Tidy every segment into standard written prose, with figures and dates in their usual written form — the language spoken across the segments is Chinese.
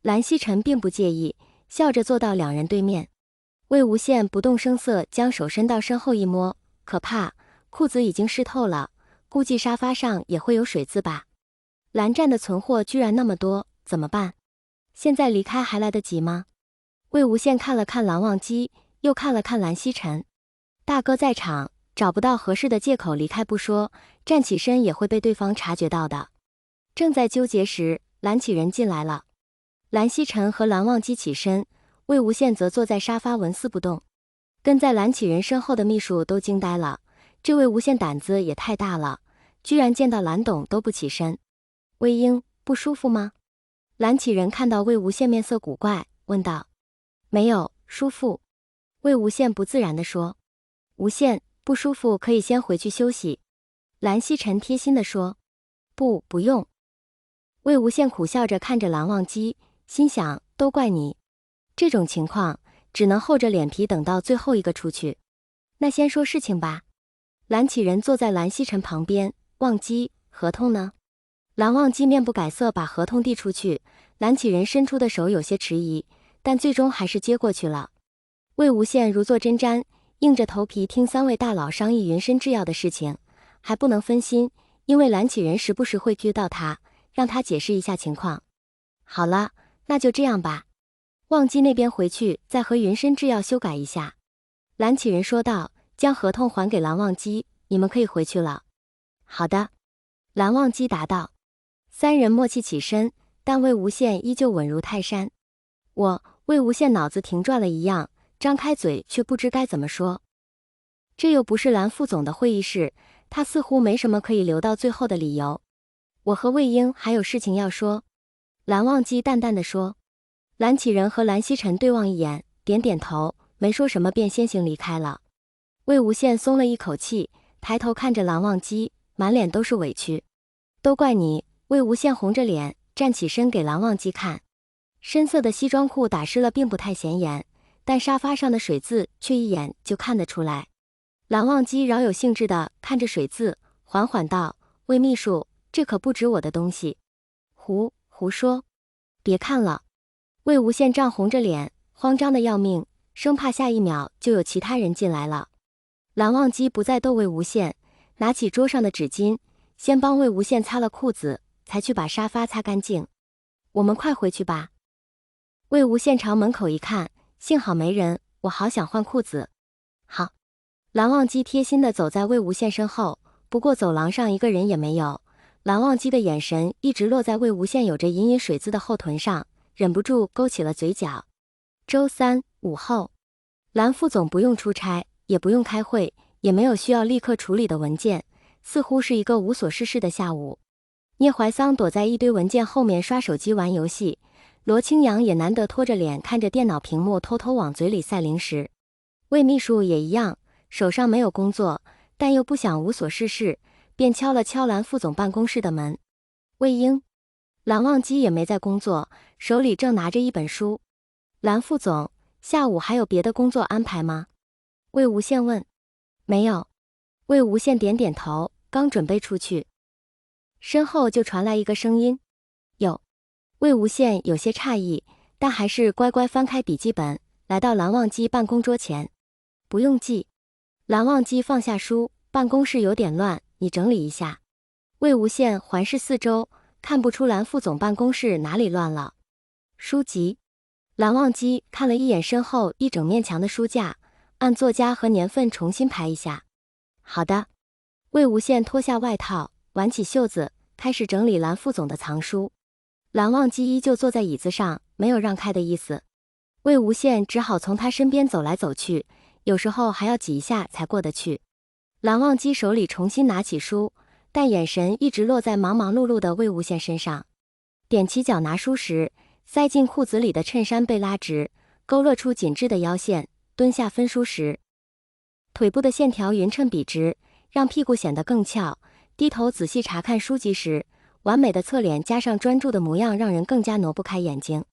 蓝曦臣并不介意，笑着坐到两人对面。魏无羡不动声色，将手伸到身后一摸，可怕，裤子已经湿透了，估计沙发上也会有水渍吧。蓝湛的存货居然那么多，怎么办？现在离开还来得及吗？魏无羡看了看蓝忘机，又看了看蓝曦臣。大哥在场，找不到合适的借口离开不说，站起身也会被对方察觉到的。正在纠结时，蓝启仁进来了。蓝曦臣和蓝忘机起身，魏无羡则坐在沙发纹丝不动。跟在蓝启仁身后的秘书都惊呆了，这魏无羡胆子也太大了，居然见到蓝董都不起身。魏婴，不舒服吗？蓝启仁看到魏无羡面色古怪，问道。没有，舒服。魏无羡不自然地说。无羡，不舒服可以先回去休息。蓝曦臣贴心地说。不用。魏无羡苦笑着看着蓝忘机，心想，都怪你。这种情况只能厚着脸皮等到最后一个出去。那先说事情吧。蓝启仁坐在蓝曦臣旁边，忘机，合同呢？蓝忘机面不改色把合同递出去，蓝启仁伸出的手有些迟疑，但最终还是接过去了。魏无羡如坐针毡，硬着头皮听三位大佬商议云深制药的事情，还不能分心，因为蓝启仁时不时会 Q 到他，让他解释一下情况。好了，那就这样吧。忘机那边回去再和云深制药修改一下。蓝启仁说道，将合同还给蓝忘机，你们可以回去了。好的。蓝忘机答道。三人默契起身，但魏无羡依旧稳如泰山。魏无羡脑子停转了一样，张开嘴却不知该怎么说。这又不是蓝副总的会议室，他似乎没什么可以留到最后的理由。我和魏婴还有事情要说。蓝忘机淡淡的说。蓝启仁和蓝曦臣对望一眼，点点头，没说什么便先行离开了。魏无羡松了一口气，抬头看着蓝忘机，满脸都是委屈。都怪你。魏无羡红着脸站起身给蓝忘机看，深色的西装裤打湿了并不太显眼，但沙发上的水渍却一眼就看得出来。蓝忘机饶有兴致地看着水渍，缓缓道，魏秘书，这可不止我的东西。胡说，别看了。魏无羡涨红着脸，慌张的要命，生怕下一秒就有其他人进来了。蓝忘机不再逗魏无羡，拿起桌上的纸巾，先帮魏无羡擦了裤子，才去把沙发擦干净。我们快回去吧。魏无羡朝门口一看，幸好没人，我好想换裤子。好。蓝忘机贴心地走在魏无羡身后，不过走廊上一个人也没有。蓝忘机的眼神一直落在魏无羡有着隐隐水渍的后臀上，忍不住勾起了嘴角。周三午后，蓝副总不用出差，也不用开会，也没有需要立刻处理的文件，似乎是一个无所事事的下午。聂怀桑躲在一堆文件后面刷手机玩游戏，罗清扬也难得拖着脸看着电脑屏幕偷偷往嘴里塞零食。魏秘书也一样，手上没有工作，但又不想无所事事，便敲了敲蓝副总办公室的门。魏婴。蓝忘机也没在工作，手里正拿着一本书。蓝副总，下午还有别的工作安排吗？魏无羡问。没有。魏无羡点点头，刚准备出去，身后就传来一个声音。有。魏无羡有些诧异，但还是乖乖翻开笔记本，来到蓝忘机办公桌前。不用记。蓝忘机放下书，办公室有点乱，你整理一下。魏无羡环视四周，看不出蓝副总办公室哪里乱了。书籍。蓝忘机看了一眼身后一整面墙的书架，按作家和年份重新排一下。好的。魏无羡脱下外套，挽起袖子，开始整理蓝副总的藏书。蓝忘机依旧坐在椅子上，没有让开的意思。魏无羡只好从他身边走来走去，有时候还要挤一下才过得去。蓝忘机手里重新拿起书，但眼神一直落在忙忙碌碌的魏无羡身上。踮起脚拿书时，塞进裤子里的衬衫被拉直，勾勒出紧致的腰线。蹲下分书时，腿部的线条匀称笔直，让屁股显得更翘。低头仔细查看书籍时，完美的侧脸加上专注的模样，让人更加挪不开眼睛。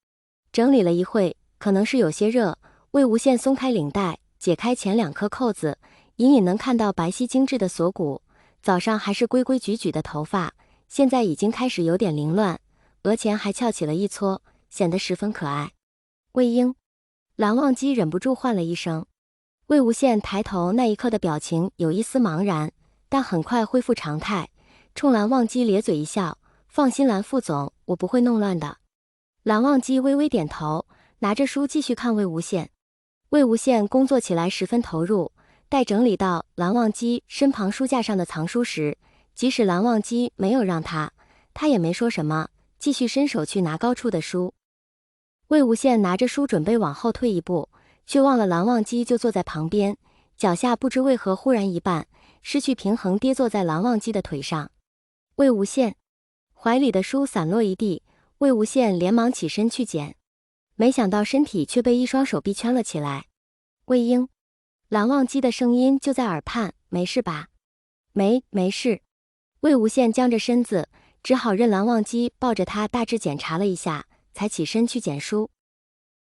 整理了一会，可能是有些热，魏无羡松开领带，解开前2颗扣子，隐隐能看到白皙精致的锁骨。早上还是规规矩矩的头发，现在已经开始有点凌乱，额前还翘起了一撮，显得十分可爱。魏婴，蓝忘机忍不住唤了一声。魏无羡抬头那一刻的表情有一丝茫然，但很快恢复常态，冲蓝忘机咧嘴一笑：“放心，蓝副总，我不会弄乱的。”蓝忘机微微点头，拿着书继续看魏无羡。魏无羡工作起来十分投入，待整理到蓝忘机身旁书架上的藏书时，即使蓝忘机没有让他也没说什么，继续伸手去拿高处的书。魏无羡拿着书准备往后退一步，却忘了蓝忘机就坐在旁边，脚下不知为何忽然一绊，失去平衡跌坐在蓝忘机的腿上。魏无羡怀里的书散落一地，魏无羡连忙起身去捡，没想到身体却被一双手臂圈了起来。魏婴，蓝忘机的声音就在耳畔：“没事吧？”没事。魏无羡僵着身子，只好任蓝忘机抱着他大致检查了一下，才起身去捡书。